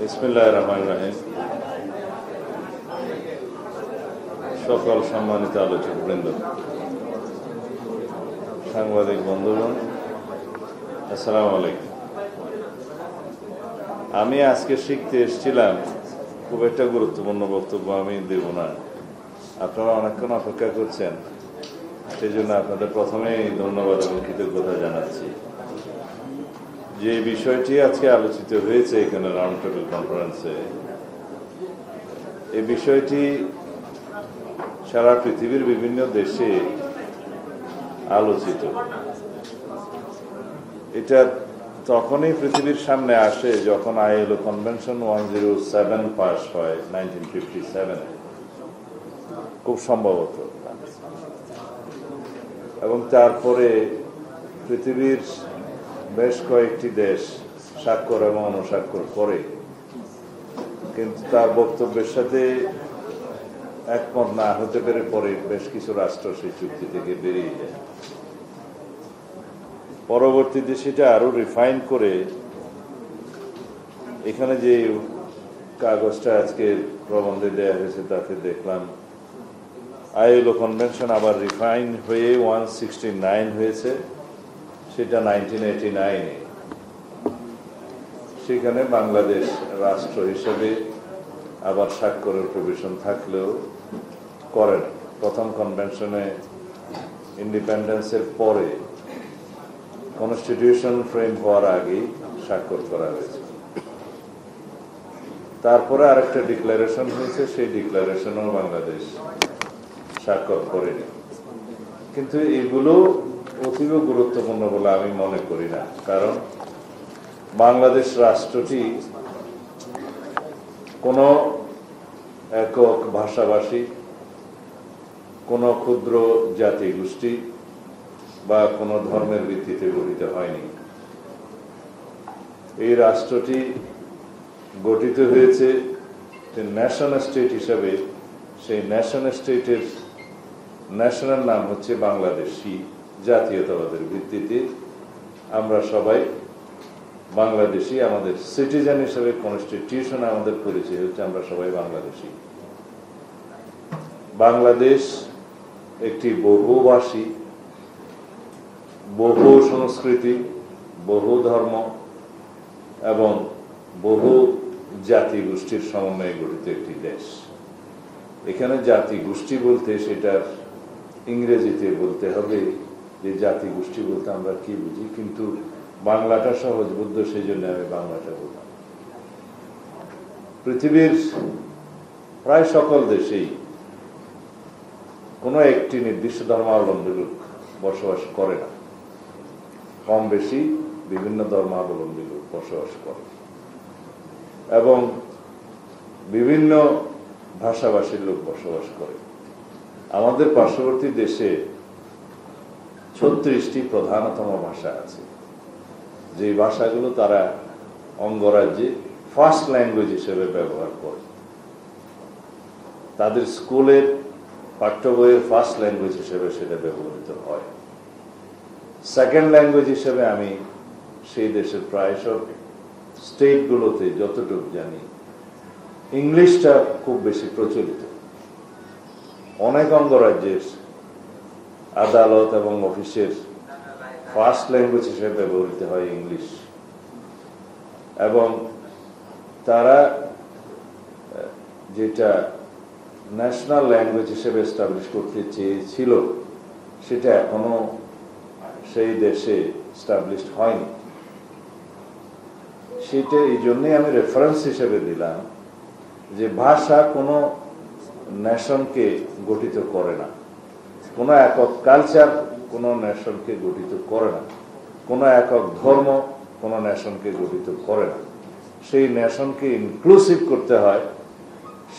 বিসমিল্লাহির রহমানির রহিম। সকল সম্মানিত আলোচক বৃন্দ, সাংবাদিক বন্ধুগণ, আসসালামু আলাইকুম। আমি আজকে শিখতে এসেছিলাম, খুব একটা গুরুত্বপূর্ণ বক্তব্য আমি দেব না, আপনারা অনেকক্ষণ অপেক্ষা করছেন, সেই জন্য আপনাদের প্রথমেই ধন্যবাদ এবং কৃতজ্ঞতা জানাচ্ছি। যে বিষয়টি আজকে আলোচিত হয়েছে এখানে রাউন্ড টেবিল কনফারেন্সে, এই বিষয়টি সারা পৃথিবীর বিভিন্ন দেশে আলোচিত। এটা তখনই পৃথিবীর সামনে আসে যখন আইএলও কনভেনশন 107 পাস হয় 1957, খুব সম্ভবত, এবং তারপরে পৃথিবীর বেশ কয়েকটি দেশ স্বাক্ষর এবং অনুস্বাক্ষর করে, কিন্তু তার বক্তব্যের সাথে একমত না হতে পেরে পরে বেশ কিছু রাষ্ট্র সেই চুক্তি থেকে বেরিয়ে যায়। পরবর্তীতে সেটা আরো রিফাইন করে এখানে যে কাগজটা আজকে প্রবন্ধে দেওয়া হয়েছে তাতে দেখলাম আইএলও কনভেনশন আবার রিফাইন হয়ে 169 হয়েছে, সেটা 1989-এ। সেখানে বাংলাদেশ রাষ্ট্র হিসেবে আবার স্বাক্ষরের প্রভিশন থাকলেও করে না। প্রথম কনভেনশনে ইন্ডিপেন্ডেন্সের পরে কনস্টিটিউশন ফ্রেম হওয়ার আগেই স্বাক্ষর করা হয়েছে। তারপরে আরেকটা ডিক্লারেশন হয়েছে, সেই ডিক্লারেশনও বাংলাদেশ স্বাক্ষর করেনি। কিন্তু এগুলো অতীব গুরুত্বপূর্ণ বলে আমি মনে করি না, কারণ বাংলাদেশ রাষ্ট্রটি কোনো একক ভাষাভাষী, কোনো ক্ষুদ্র জাতি গোষ্ঠী বা কোনো ধর্মের ভিত্তিতে গঠিত হয়নি। এই রাষ্ট্রটি গঠিত হয়েছে ন্যাশন স্টেট হিসাবে। সেই ন্যাশন স্টেটের ন্যাশনাল নাম হচ্ছে বাংলাদেশি। জাতীয়তাবাদের ভিত্তিতে আমরা সবাই বাংলাদেশি। আমাদের সিটিজেন হিসেবে কনস্টিটিউশন আমাদের পরিচয় হচ্ছে আমরা সবাই বাংলাদেশি। বাংলাদেশ একটি বহুভাষী, বহু সংস্কৃতি, বহু ধর্ম এবং বহু জাতি গোষ্ঠীর সমন্বয়ে গঠিত একটি দেশ। এখানে জাতি গোষ্ঠী বলতে সেটার ইংরেজিতে বলতে হবে যে জাতি গোষ্ঠী বলতে আমরা কি বুঝি, কিন্তু বাংলাটা সহজবোধ্য, সেই জন্য আমি বাংলাটা বললাম। পৃথিবীর প্রায় সকল দেশেই কোনো একটি নির্দিষ্ট ধর্মাবলম্বী লোক বসবাস করে না, কম বেশি বিভিন্ন ধর্মাবলম্বী লোক বসবাস করে এবং বিভিন্ন ভাষাভাষীর লোক বসবাস করে। আমাদের পার্শ্ববর্তী দেশে 36টি প্রধানতম ভাষা আছে, যে ভাষাগুলো তারা অঙ্গরাজ্যে ফার্স্ট ল্যাঙ্গুয়েজ হিসেবে ব্যবহার করে। তাদের স্কুলের পাঠ্য বইয়ের ফার্স্ট ল্যাঙ্গুয়েজ হিসেবে সেটা ব্যবহৃত হয়। সেকেন্ড ল্যাঙ্গুয়েজ হিসেবে আমি সেই দেশের প্রায় সব স্টেটগুলোতে যতটুকু জানি ইংলিশটা খুব বেশি প্রচলিত। অনেক অঙ্গরাজ্যের আদালত এবং অফিসের ফার্স্ট ল্যাঙ্গুয়েজ হিসেবে ব্যবহৃত হয় ইংলিশ, এবং তারা যেটা ন্যাশনাল ল্যাঙ্গুয়েজ হিসেবে এস্টাবলিশ করতে চেয়েছিল সেটা এখনো সেই দেশে এস্টাবলিশড হয়নি। সেটা এই জন্যই আমি রেফারেন্স হিসেবে দিলাম যে ভাষা কোনো নেশনকে গঠিত করে না, কোনো একক কালচার কোনো নেশনকে গঠিত করে না, কোনো একক ধর্ম কোনো নেশনকে গঠিত করে না। সেই নেশনকে ইনক্লুসিভ করতে হয়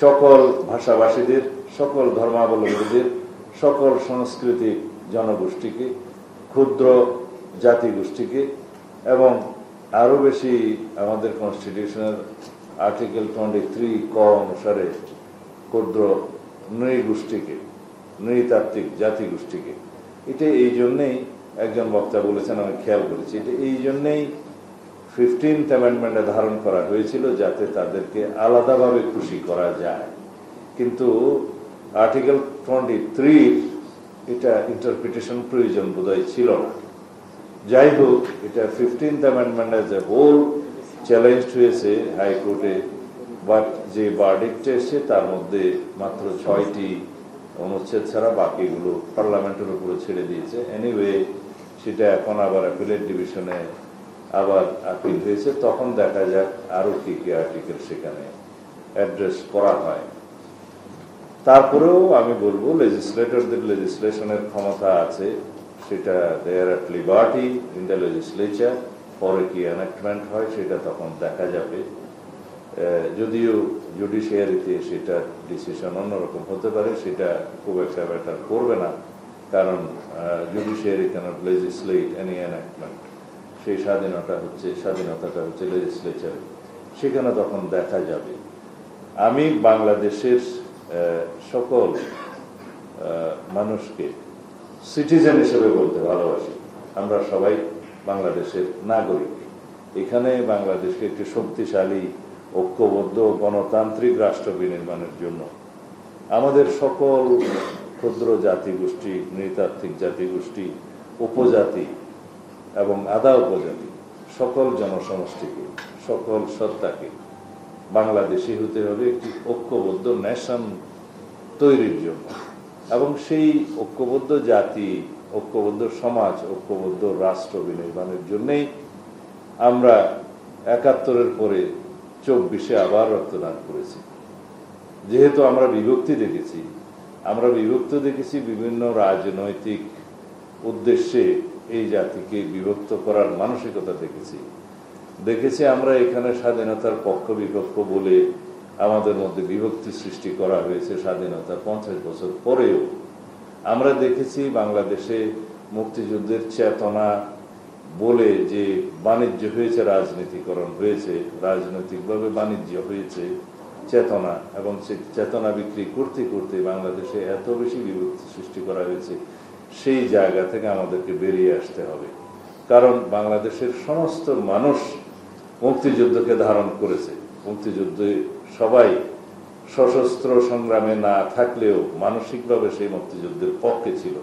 সকল ভাষাভাষীদের, সকল ধর্মাবলম্বীদের, সকল সাংস্কৃতিক জনগোষ্ঠীকে, ক্ষুদ্র জাতিগোষ্ঠীকে, এবং আরো বেশি আমাদের কনস্টিটিউশনের আর্টিকেল 23 ক অনুসারে ক্ষুদ্র নৃগোষ্ঠীকে, নৃতাত্ত্বিক জাতিগোষ্ঠীকে। এটা এই জন্যেই একজন বক্তা বলেছেন, আমি খেয়াল করেছি, এটা এই জন্যেই 15th অ্যামেন্ডমেন্টে ধারণ করা হয়েছিল যাতে তাদেরকে আলাদাভাবে খুশি করা যায়, কিন্তু আর্টিকেল 23 এটা ইন্টারপ্রিটেশন প্রয়োজন বোধহয় ছিল না। যাই হোক, এটা 15th amendment as a whole challenge হয়েছে হাইকোর্টে, বাট যে ভার্ডিক্ট এসেছে তার মধ্যে মাত্র 6টি অনুচ্ছেদ ছাড়া বাকিগুলো পার্লামেন্টের উপরে ছেড়ে দিয়েছে। এনিওয়ে, সেটা এখন আবার অ্যাপিলেট ডিভিশনে আবার আপিল হয়েছে, তখন দেখা যাক আরো কি কি আর্টিকেল সেখানে অ্যাড্রেস করা হয়। তারপরেও আমি বলবো লেজিসলেটরদের লেজিসলেশনের ক্ষমতা আছে, সেটা they're at liberty in the legislature. পরে কি এনাক্টমেন্ট হয় সেটা তখন দেখা যাবে। যদিও জুডিশিয়ারিতে সেটা ডিসিশন অন্যরকম হতে পারে, সেটা খুব একটা ব্যাটার করবে না, কারণ জুডিশিয়ারি ক্যানট লেজিসলেট এনি এনাক্টমেন্ট। সেই স্বাধীনতাটা হচ্ছে লেজিসলেচার, সেখানে তখন দেখা যাবে। আমি বাংলাদেশের সকল মানুষকে সিটিজেন হিসেবে বলতে ভালোবাসি। আমরা সবাই বাংলাদেশের নাগরিক। এখানে বাংলাদেশকে একটি শক্তিশালী, ঐক্যবদ্ধ, গণতান্ত্রিক রাষ্ট্র বিনির্মাণের জন্য আমাদের সকল ক্ষুদ্র জাতিগোষ্ঠী, নৃতাত্ত্বিক জাতিগোষ্ঠী, উপজাতি এবং আধা উপজাতি সকল জনসমষ্টিকে, সকল সত্তাকে বাংলাদেশি হতে হবে একটি ঐক্যবদ্ধ নেশন তৈরির জন্য। এবং সেই ঐক্যবদ্ধ জাতি, ঐক্যবদ্ধ সমাজ, ঐক্যবদ্ধ রাষ্ট্র বিনির্মাণের জন্যই আমরা ৭১-এর পরে ২৪-এ আবার রক্তদান করেছি। যেহেতু আমরা বিভক্তি দেখেছি বিভিন্ন রাজনৈতিক উদ্দেশ্যে এই জাতিকে বিভক্ত করার মানসিকতা দেখেছি আমরা এখানে স্বাধীনতার পক্ষ বিপক্ষ বলে আমাদের মধ্যে বিভক্তি সৃষ্টি করা হয়েছে। স্বাধীনতার ৫০ বছর পরেও আমরা দেখেছি বাংলাদেশে মুক্তিযুদ্ধের চেতনা বলে যে বাণিজ্য হয়েছে, রাজনীতিকরণ হয়েছে, রাজনৈতিকভাবে বাণিজ্য হয়েছে চেতনা, এবং সেই চেতনা বিক্রি করতে করতে বাংলাদেশে এত বেশি বিভক্তি সৃষ্টি করা হয়েছে। সেই জায়গা থেকে আমাদেরকে বেরিয়ে আসতে হবে, কারণ বাংলাদেশের সমস্ত মানুষ মুক্তিযুদ্ধকে ধারণ করেছে। মুক্তিযুদ্ধে সবাই সশস্ত্র সংগ্রামে না থাকলেও মানসিকভাবে সেই মুক্তিযুদ্ধের পক্ষে ছিল,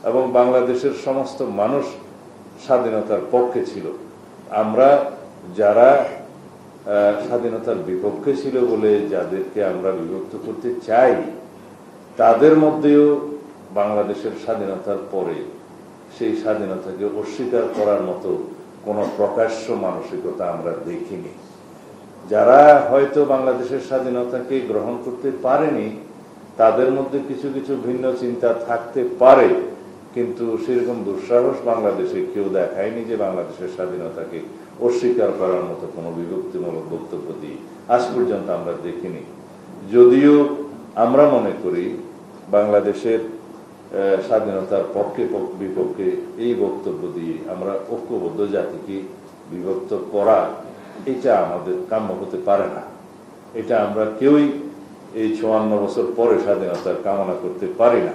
এবং বাংলাদেশের সমস্ত মানুষ স্বাধীনতার পক্ষে ছিল। আমরা যারা স্বাধীনতার বিপক্ষে ছিল বলে যাদেরকে আমরা বিভক্ত করতে চাই, তাদের মধ্যেও বাংলাদেশের স্বাধীনতার পরে সেই স্বাধীনতাকে অস্বীকার করার মতো কোনো প্রকাশ্য মানসিকতা আমরা দেখিনি। যারা হয়তো বাংলাদেশের স্বাধীনতাকে গ্রহণ করতে পারেনি, তাদের মধ্যে কিছু কিছু ভিন্ন চিন্তা থাকতে পারে, কিন্তু সেরকম দুঃসাহস বাংলাদেশে কেউ দেখায়নি যে বাংলাদেশের স্বাধীনতাকে অস্বীকার করার মতো কোনো বিভক্তিমূলক বক্তব্য দিয়ে আজ পর্যন্ত আমরা দেখিনি। যদিও আমরা মনে করি বাংলাদেশের স্বাধীনতার পক্ষে বিপক্ষে এই বক্তব্য দিয়ে আমরা ঐক্যবদ্ধ জাতিকে বিভক্ত করা, এটা আমাদের কাম্য হতে পারে না। এটা আমরা কেউই এই ৫৪ বছর পরে স্বাধীনতার কামনা করতে পারি না।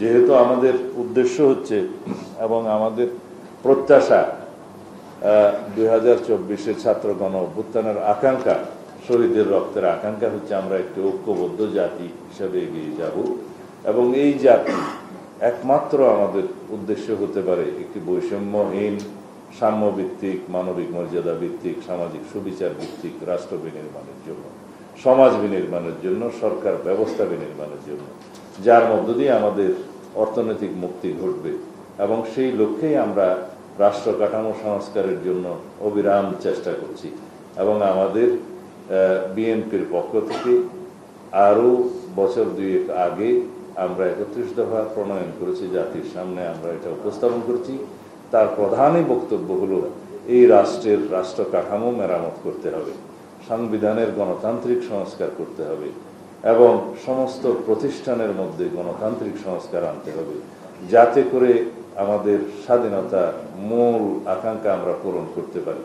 যেহেতু আমাদের উদ্দেশ্য হচ্ছে এবং আমাদের প্রত্যাশা ২০২৪-এর ছাত্র গণ অভ্যুত্থানের আকাঙ্ক্ষা, শহীদের রক্তের আকাঙ্ক্ষা হচ্ছে আমরা একটি ঐক্যবদ্ধ জাতি হিসাবে এগিয়ে যাব, এবং এই জাতি একমাত্র আমাদের উদ্দেশ্য হতে পারে একটি বৈষম্যহীন, সাম্যভিত্তিক, মানবিক মর্যাদা ভিত্তিক, সামাজিক সুবিচার ভিত্তিক রাষ্ট্র বিনির্মাণের জন্য, সমাজ বিনির্মাণের জন্য, সরকার ব্যবস্থা বিনির্মাণের জন্য, যার মধ্য দিয়ে আমাদের অর্থনৈতিক মুক্তি ঘটবে। এবং সেই লক্ষ্যেই আমরা রাষ্ট্র কাঠামো সংস্কারের জন্য অবিরাম চেষ্টা করছি। এবং আমাদের বিএনপির পক্ষ থেকে আরও বছর ২ আগে আমরা ৩১ দফা প্রণয়ন করেছি, জাতির সামনে আমরা এটা উপস্থাপন করছি। তার প্রধানই বক্তব্য হলো এই রাষ্ট্রের রাষ্ট্র কাঠামো মেরামত করতে হবে, সংবিধানের গণতান্ত্রিক সংস্কার করতে হবে, এবং সমস্ত প্রতিষ্ঠানের মধ্যে গণতান্ত্রিক সংস্কার আনতে হবে, যাতে করে আমাদের স্বাধীনতা মূল আকাঙ্ক্ষা আমরা পূরণ করতে পারি।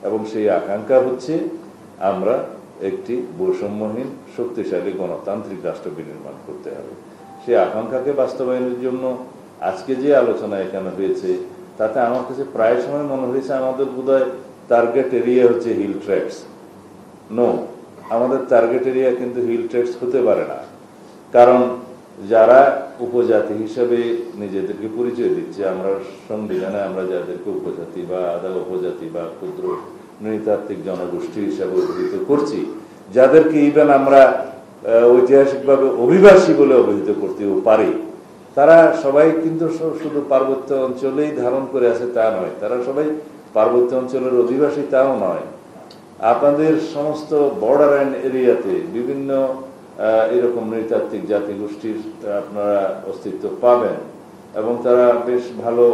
এবং সেই আকাঙ্ক্ষা হচ্ছে আমরা একটি বৈষম্যহীন, শক্তিশালী গণতান্ত্রিক রাষ্ট্র বিনির্মাণ করতে হবে। সেই আকাঙ্ক্ষাকে বাস্তবায়নের জন্য আজকে যে আলোচনা এখানে হয়েছে, তাতে আমার কাছে প্রায় সময় মনে হয়েছে আমাদের বোধহয় টার্গেট এরিয়া হচ্ছে হিল ট্রেক্টস। নো, আমাদের টার্গেট এরিয়া কিন্তু হিল ট্রেক্টস হতে পারে না। কারণ যারা উপজাতি হিসেবে নিজেদেরকে পরিচয় দিচ্ছে, আমরা সংবিধানে আমরা যাদেরকে উপজাতি বা আধা উপজাতি বা ক্ষুদ্র নৃতাত্ত্বিক জনগোষ্ঠী হিসাবে অভিহিত করছি, যাদেরকে ইভেন আমরা ঐতিহাসিকভাবে অভিবাসী বলে অভিহিত করতেও পারি, তারা সবাই কিন্তু শুধু পার্বত্য অঞ্চলেই ধারণ করে আছে তা নয়, তারা সবাই পার্বত্য অঞ্চলের অধিবাসী তাও নয়। আপনাদের সমস্ত বর্ডার এরিয়াতে বিভিন্ন এরকম নৃতাত্ত্বিক জাতিগোষ্ঠীর আপনারা অস্তিত্ব পাবেন এবং তারা বেশ ভালো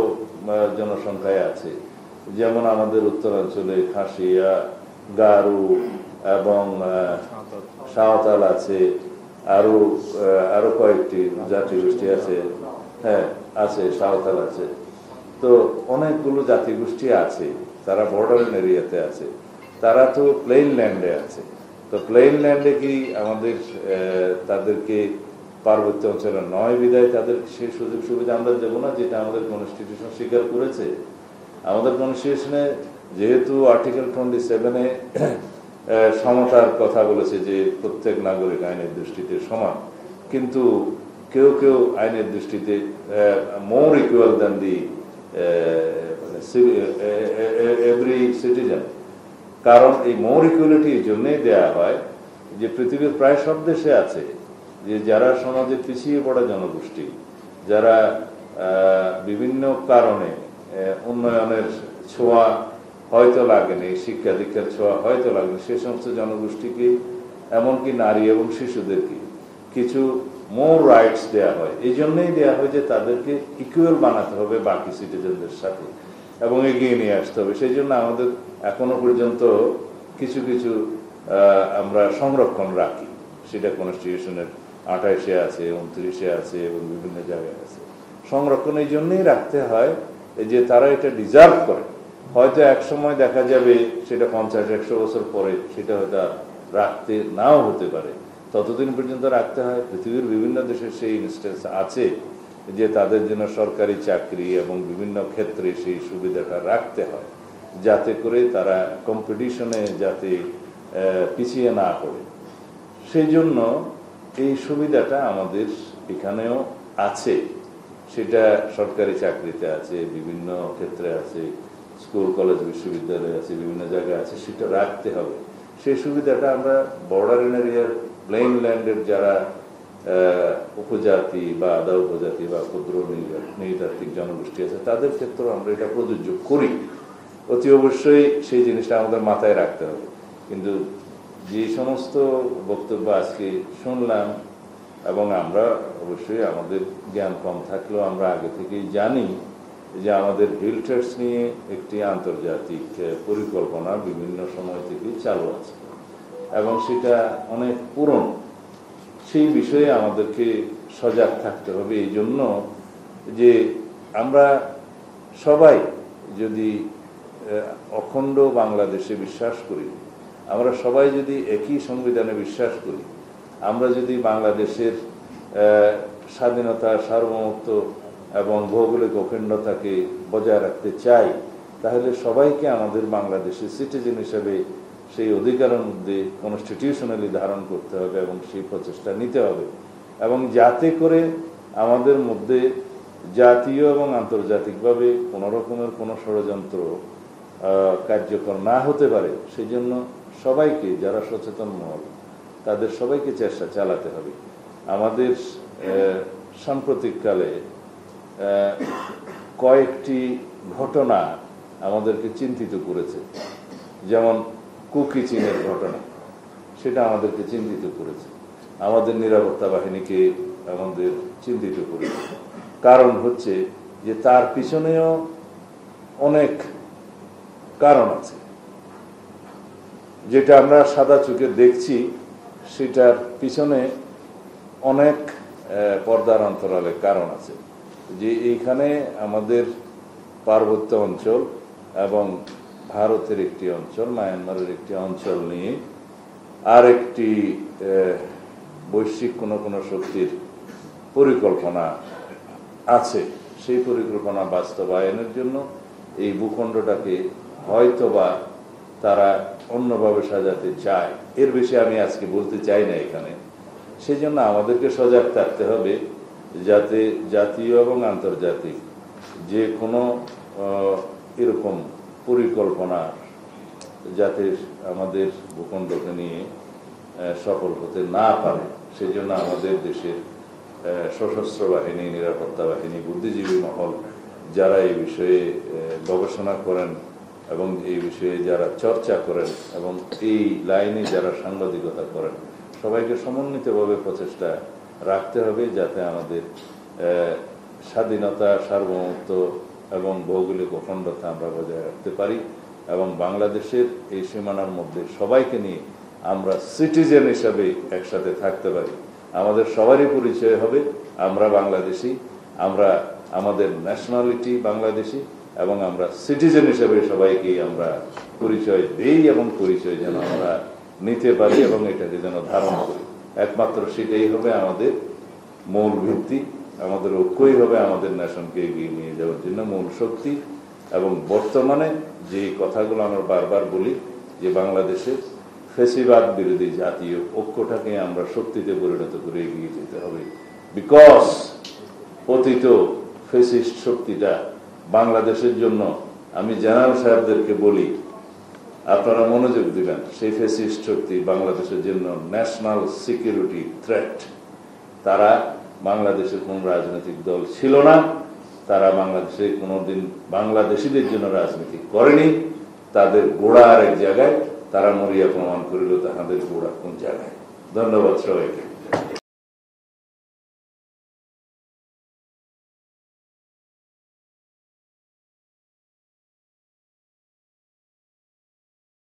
জনসংখ্যায় আছে। যেমন আমাদের উত্তরাঞ্চলে খাসিয়া, গারু এবং সাঁওতাল আছে, আরো কয়েকটি জাতিগোষ্ঠী আছে। হ্যাঁ, আছে, সাঁওতাল আছে। তো অনেকগুলো জাতিগোষ্ঠী আছে, তারা বর্ডার এরিয়াতে আছে। তারা তো প্লেন ল্যান্ডে আছে। তো প্লেন ল্যান্ডে কি আমাদের তাদেরকে পার্বত্য অঞ্চলে নয় বিদায় তাদের সেই সুযোগ সুবিধা আমরা দেবো না, যেটা আমাদের কনস্টিটিউশন স্বীকার করেছে? আমাদের কনস্টিটিউশনে যেহেতু আর্টিকেল 27-এ সমতার কথা বলেছে, যে প্রত্যেক নাগরিক আইনের দৃষ্টিতে সমান, কিন্তু কেউ কেউ আইনের দৃষ্টিতে মোর equal than the every citizen. কারণ এই মোর ইকুয়ালিটি এই জন্যই দেওয়া হয় যে পৃথিবীর প্রায় সব দেশে আছে যে যারা সমাজে পিছিয়ে পড়া জনগোষ্ঠী, যারা বিভিন্ন কারণে উন্নয়নের ছোঁয়া হয়তো লাগেনি, শিক্ষা দীক্ষার ছোঁয়া হয়তো লাগেনি, সে সমস্ত জনগোষ্ঠীকে, এমনকি নারী এবং শিশুদেরকে কিছু মোর রাইটস দেওয়া হয়। এই জন্যই দেওয়া হয় যে তাদেরকে ইকুয়াল বানাতে হবে বাকি সিটিজেনদের সাথে এবং এগিয়ে নিয়ে আসতে হবে। সেই জন্য আমাদের এখনো পর্যন্ত কিছু কিছু আমরা সংরক্ষণ রাখি, সেটা কনস্টিটিউশনের 28-এ আছে, 29-এ আছে এবং বিভিন্ন জায়গায় আছে। সংরক্ষণ এই জন্যই রাখতে হয় যে তারা এটা ডিজার্ভ করে। হয়তো এক সময় দেখা যাবে সেটা 50-100 বছর পরে সেটা হয়তো রাখতে নাও হতে পারে, ততদিন পর্যন্ত রাখতে হয়। পৃথিবীর বিভিন্ন দেশের সেই ইনস্টেন্স আছে যে তাদের জন্য সরকারি চাকরি এবং বিভিন্ন ক্ষেত্রে সেই সুবিধাটা রাখতে হয়, যাতে করে তারা কম্পিটিশনে যাতে পিছিয়ে না পড়ে। সেই জন্য এই সুবিধাটা আমাদের এখানেও আছে, সেটা সরকারি চাকরিতে আছে, বিভিন্ন ক্ষেত্রে আছে, স্কুল কলেজ বিশ্ববিদ্যালয় আছে, বিভিন্ন জায়গায় আছে, সেটা রাখতে হবে। সেই সুবিধাটা আমরা বর্ডার এরিয়ার প্লেন ল্যান্ডের যারা উপজাতি বা আধা উপজাতি বা ক্ষুদ্র নৃতাত্ত্বিক জনগোষ্ঠী আছে তাদের ক্ষেত্রেও আমরা এটা প্রযোজ্য করি। অতি অবশ্যই সেই জিনিসটা আমাদের মাথায় রাখতে হবে। কিন্তু যে সমস্ত বক্তব্য আজকে শুনলাম, এবং আমরা অবশ্যই আমাদের জ্ঞান কম থাকলেও আমরা আগে থেকেই জানি যে আমাদের হিল ট্রেক্টস নিয়ে একটি আন্তর্জাতিক পরিকল্পনা বিভিন্ন সময় থেকে চালু আছে এবং সেটা অনেক পুরনো। সেই বিষয়ে আমাদেরকে সজাগ থাকতে হবে, এই জন্য যে আমরা সবাই যদি অখণ্ড বাংলাদেশে বিশ্বাস করি, আমরা সবাই যদি একই সংবিধানে বিশ্বাস করি, আমরা যদি বাংলাদেশের স্বাধীনতা, সার্বভৌমত্ব এবং ভৌগোলিক অখণ্ডতাকে বজায় রাখতে চাই, তাহলে সবাইকে আমাদের বাংলাদেশের সিটিজেন হিসেবে সেই অধিকারের মধ্যে কনস্টিটিউশনালি ধারণ করতে হবে এবং সেই প্রচেষ্টা নিতে হবে, এবং যাতে করে আমাদের মধ্যে জাতীয় এবং আন্তর্জাতিকভাবে কোনো রকমের কোনো ষড়যন্ত্র কার্যকর না হতে পারে, সেই জন্য সবাইকে, যারা সচেতন মহল, তাদের সবাইকে চেষ্টা চালাতে হবে। আমাদের সাম্প্রতিককালে কয়েকটি ঘটনা আমাদেরকে চিন্তিত করেছে, যেমন কুকি চীনের ঘটনা, সেটা আমাদেরকে চিন্তিত করেছে, আমাদের নিরাপত্তা বাহিনীকে আমাদের চিন্তিত করেছে। কারণ হচ্ছে যে তার পিছনেও অনেক কারণ আছে, যেটা আমরা সাদা চোখে দেখছি, সেটার পিছনে অনেক পর্দার অন্তরালে কারণ আছে। যে এইখানে আমাদের পার্বত্য অঞ্চল এবং ভারতের একটি অঞ্চল, মায়ানমারের একটি অঞ্চল নিয়ে আর একটি বৈশ্বিক কোনো শক্তির পরিকল্পনা আছে। সেই পরিকল্পনা বাস্তবায়নের জন্য এই ভূখণ্ডটাকে হয়তোবা তারা অন্যভাবে সাজাতে চায়। এর বেশি আমি আজকে বলতে চাই না এখানে। সেই জন্য আমাদেরকে সজাগ থাকতে হবে, যাতে জাতীয় এবং আন্তর্জাতিক যে কোনো এরকম পরিকল্পনা যাতে আমাদের ভূখণ্ডকে নিয়ে সফল হতে না পারে, সেই জন্য আমাদের দেশের সশস্ত্র বাহিনী, নিরাপত্তা বাহিনী, বুদ্ধিজীবী মহল যারা এই বিষয়ে গবেষণা করেন এবং এই বিষয়ে যারা চর্চা করেন এবং এই লাইনে যারা সাংবাদিকতা করেন, সবাইকে সমন্বিতভাবে প্রচেষ্টা রাখতে হবে যাতে আমাদের স্বাধীনতা, সার্বভৌমত্ব এবং ভৌগোলিক অখণ্ডতা আমরা বজায় রাখতে পারি এবং বাংলাদেশের এই সীমানার মধ্যে সবাইকে নিয়ে আমরা সিটিজেন হিসাবে একসাথে থাকতে পারি। আমাদের সবারই পরিচয় হবে আমরা বাংলাদেশি, আমরা আমাদের ন্যাশনালিটি বাংলাদেশি এবং আমরা সিটিজেন হিসেবে সবাইকে আমরা পরিচয় দেই এবং পরিচয় যেন আমরা নিতে পারি এবং এটাকে যেন ধারণ করি। একমাত্র সেটাই হবে আমাদের মূল ভিত্তি, আমাদের ঐক্যই হবে আমাদের নেশনকে এগিয়ে নিয়ে যাওয়ার জন্য মূল শক্তি। এবং বর্তমানে যে কথাগুলো আমরা বারবার বলি যে বাংলাদেশে ফ্যাসিবাদ বিরোধী জাতীয় ঐক্যটাকে আমরা শক্তিতে পরিণত করে এগিয়ে যেতে হবে। বিকজ পতিত ফ্যাসিস্ট শক্তিটা বাংলাদেশের জন্য, আমি জেনারেল সাহেবদেরকে বলি আপনারা মনোযোগ দিবেন, সেই ফ্যাসিস্ট শক্তি বাংলাদেশের জন্য ন্যাশনাল সিকিউরিটি থ্রেট। তারা বাংলাদেশের কোন রাজনৈতিক দল ছিল না, তারা বাংলাদেশে কোনোদিন বাংলাদেশিদের জন্য রাজনীতি করেনি। তাদের গোড়া আরেক জায়গায়, তারা মরিয়া প্রমাণ করিল তাহাদের গোড়া কোন জায়গায়। ধন্যবাদ সবাইকে।